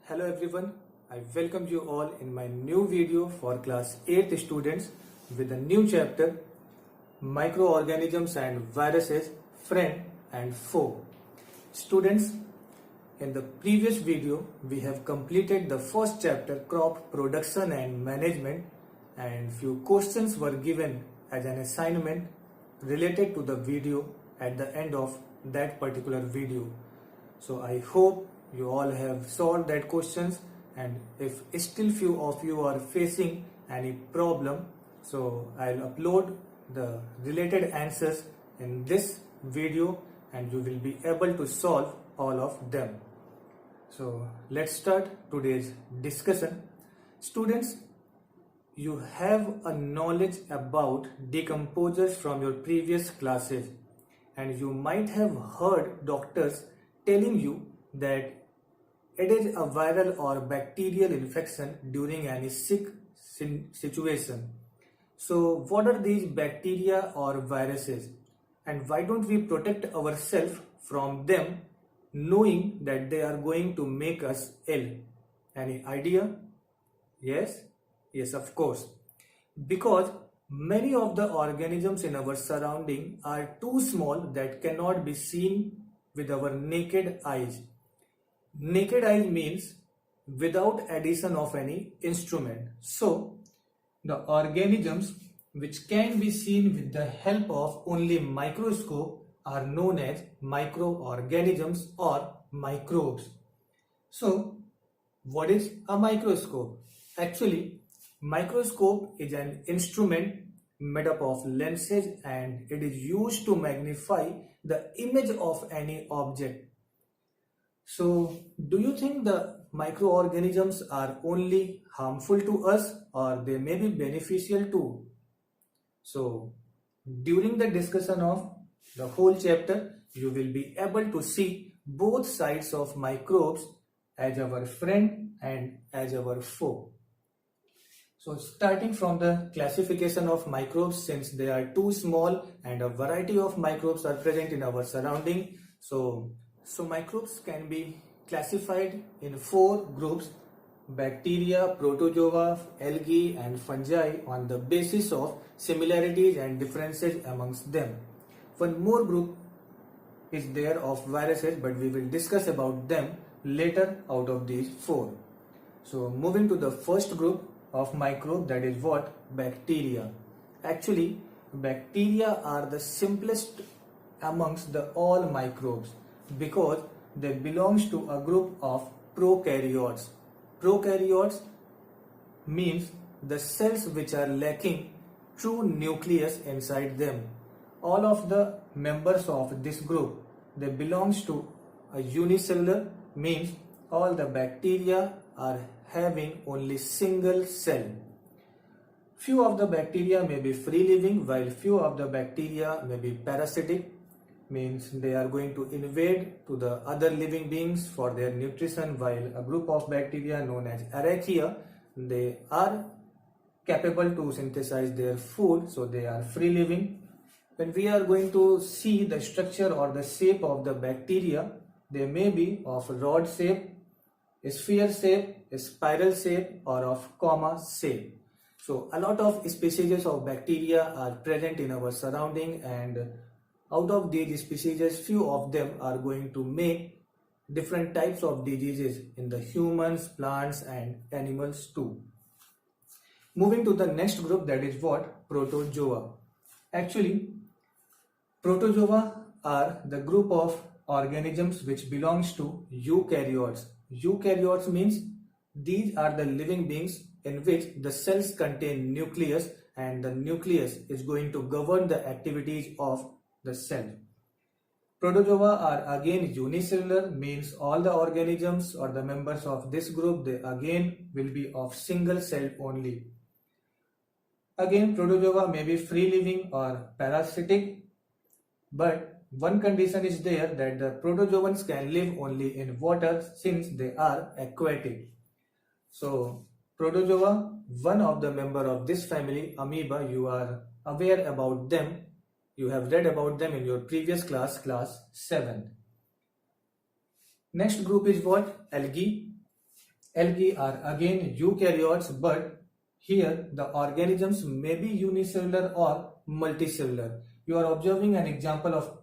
Hello everyone, I welcome you all in my new video for class 8th students with a new chapter Microorganisms and Viruses, Friend and Foe. Students, in the previous video we have completed the first chapter crop production and management, and few questions were given as an assignment related to the video at the end of that particular video. So I hope you all have solved that questions, and if still few of you are facing any problem, so I'll upload the related answers in this video and you will be able to solve all of them. So let's start today's discussion. Students, you have a knowledge about decomposers from your previous classes, and you might have heard doctors telling you that it is a viral or bacterial infection during any sick situation. So what are these bacteria or viruses, and why don't we protect ourselves from them knowing that they are going to make us ill? Any idea? Yes, of course. Because many of the organisms in our surrounding are too small that cannot be seen with our naked eyes. Naked eye means without addition of any instrument. So the organisms which can be seen with the help of only microscope are known as microorganisms or microbes. So what is a microscope? Actually, microscope is an instrument made up of lenses, and it is used to magnify the image of any object. So, do you think the microorganisms are only harmful to us, or they may be beneficial too? So, during the discussion of the whole chapter, you will be able to see both sides of microbes as our friend and as our foe. So, starting from the classification of microbes, since they are too small and a variety of microbes are present in our surrounding, so microbes can be classified in 4 groups: bacteria, protozoa, algae and fungi, on the basis of similarities and differences amongst them. One more group is there of viruses, but we will discuss about them later out of these 4. So moving to the first group of microbe, that is what? Bacteria. Actually, bacteria are the simplest amongst the all microbes, because they belongs to a group of prokaryotes. Prokaryotes means the cells which are lacking true nucleus inside them. All of the members of this group, they belongs to a unicellular, means all the bacteria are having only single cell. Few of the bacteria may be free living, while few of the bacteria may be parasitic, means they are going to invade to the other living beings for their nutrition, while a group of bacteria known as archaea, they are capable to synthesize their food, so they are free living. When we are going to see the structure or the shape of the bacteria, they may be of rod shape, sphere shape, spiral shape or of comma shape. So a lot of species of bacteria are present in our surrounding, and out of these species, few of them are going to make different types of diseases in the humans, plants and animals too. Moving to the next group, that is what? Protozoa. Actually, protozoa are the group of organisms which belongs to eukaryotes. Eukaryotes means these are the living beings in which the cells contain nucleus, and the nucleus is going to govern the activities of the cell. Protozoa are again unicellular, means all the organisms or the members of this group, they again will be of single cell only. Again, protozoa may be free living or parasitic, but one condition is there, that the protozoans can live only in water, since they are aquatic. So protozoa, one of the member of this family, amoeba, you are aware about them. You have read about them in your previous class, class 7. Next group is what? Algae. Algae are again eukaryotes, but here the organisms may be unicellular or multicellular. You are observing an example of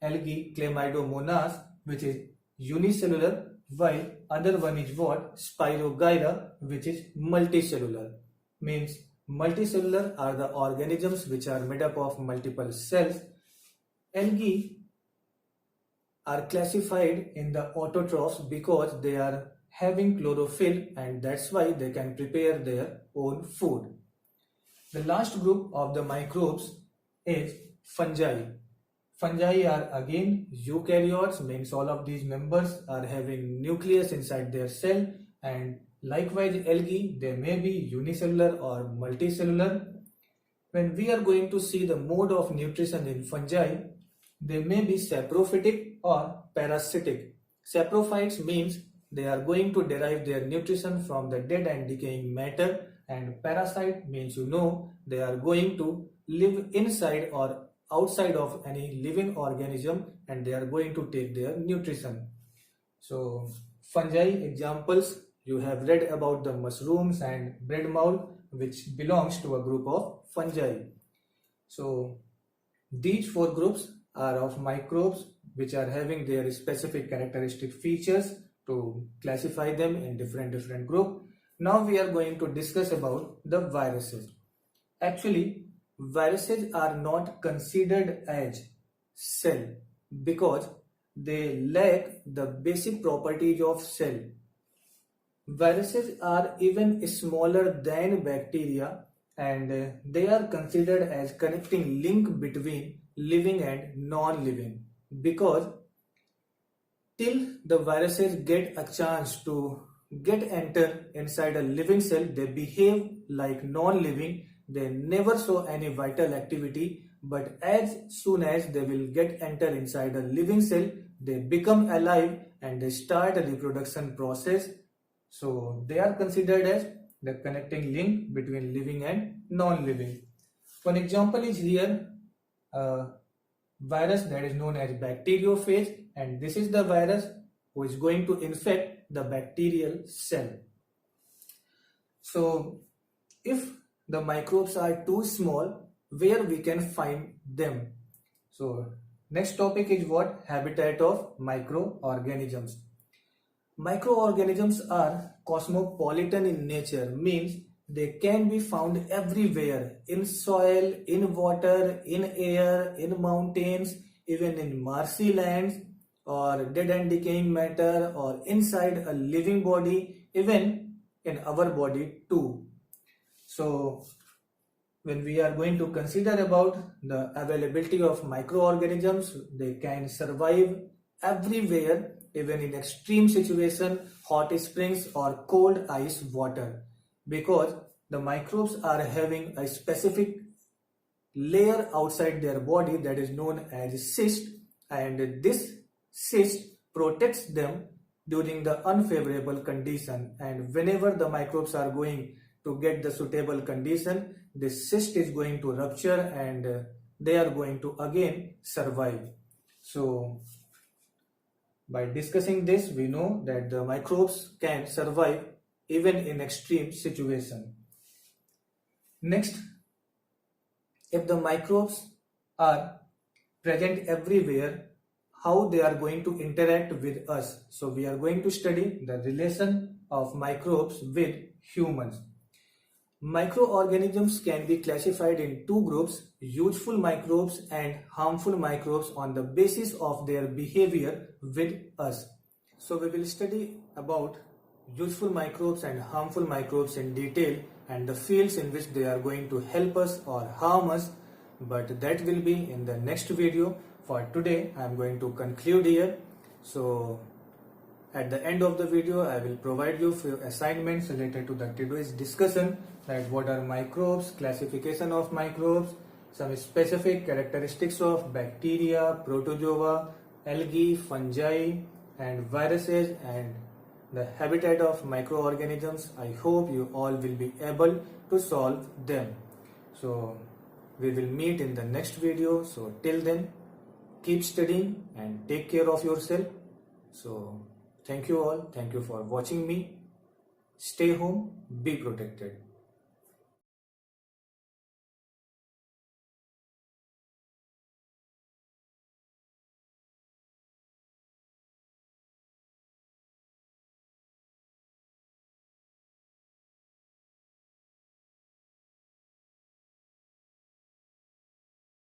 algae Chlamydomonas, which is unicellular, while other one is what? Spirogyra, which is multicellular. Means multicellular are the organisms which are made up of multiple cells. Algae are classified in the autotrophs because they are having chlorophyll, and that's why they can prepare their own food. The last group of the microbes is fungi. Fungi are again eukaryotes, means all of these members are having nucleus inside their cell, and likewise algae, they may be unicellular or multicellular. When we are going to see the mode of nutrition in fungi, they may be saprophytic or parasitic. Saprophytes means they are going to derive their nutrition from the dead and decaying matter, and parasite means they are going to live inside or outside of any living organism, and they are going to take their nutrition. So fungi examples, you have read about the mushrooms and bread mold, which belongs to a group of fungi. So these four groups are of microbes which are having their specific characteristic features to classify them in different group. Now we are going to discuss about the viruses. Actually, viruses are not considered as cell because they lack the basic properties of cell. Viruses are even smaller than bacteria, and they are considered as connecting link between living and non-living, because till the viruses get a chance to enter inside a living cell, they behave like non-living. They never show any vital activity, but as soon as they will get enter inside a living cell, they become alive and they start a reproduction process. So they are considered as the connecting link between living and non-living. One example is here a virus that is known as bacteriophage, and this is the virus who is going to infect the bacterial cell. So if the microbes are too small, where we can find them? So next topic is what? Habitat of microorganisms. Microorganisms are cosmopolitan in nature, means they can be found everywhere, in soil, in water, in air, in mountains, even in marshy lands, or dead and decaying matter, or inside a living body, even in our body too. So when we are going to consider about the availability of microorganisms, they can survive everywhere, even in extreme situation, hot springs or cold ice water, because the microbes are having a specific layer outside their body that is known as cyst, and this cyst protects them during the unfavorable condition, and whenever the microbes are going to get the suitable condition, this cyst is going to rupture and they are going to again survive. So by discussing this, we know that the microbes can survive even in extreme situation. Next, if the microbes are present everywhere, how they are going to interact with us? So we are going to study the relation of microbes with humans. Microorganisms can be classified in two groups, useful microbes and harmful microbes, on the basis of their behavior with us. So we will study about useful microbes and harmful microbes in detail and the fields in which they are going to help us or harm us, but that will be in the next video. For today, I am going to conclude here. So at the end of the video, I will provide you few assignments related to the today's discussion, that what are microbes, classification of microbes, some specific characteristics of bacteria, protozoa, algae, fungi and viruses, and the habitat of microorganisms. I hope you all will be able to solve them. So we will meet in the next video. So till then, keep studying and take care of yourself. So thank you all. Thank you for watching me. Stay home, be protected.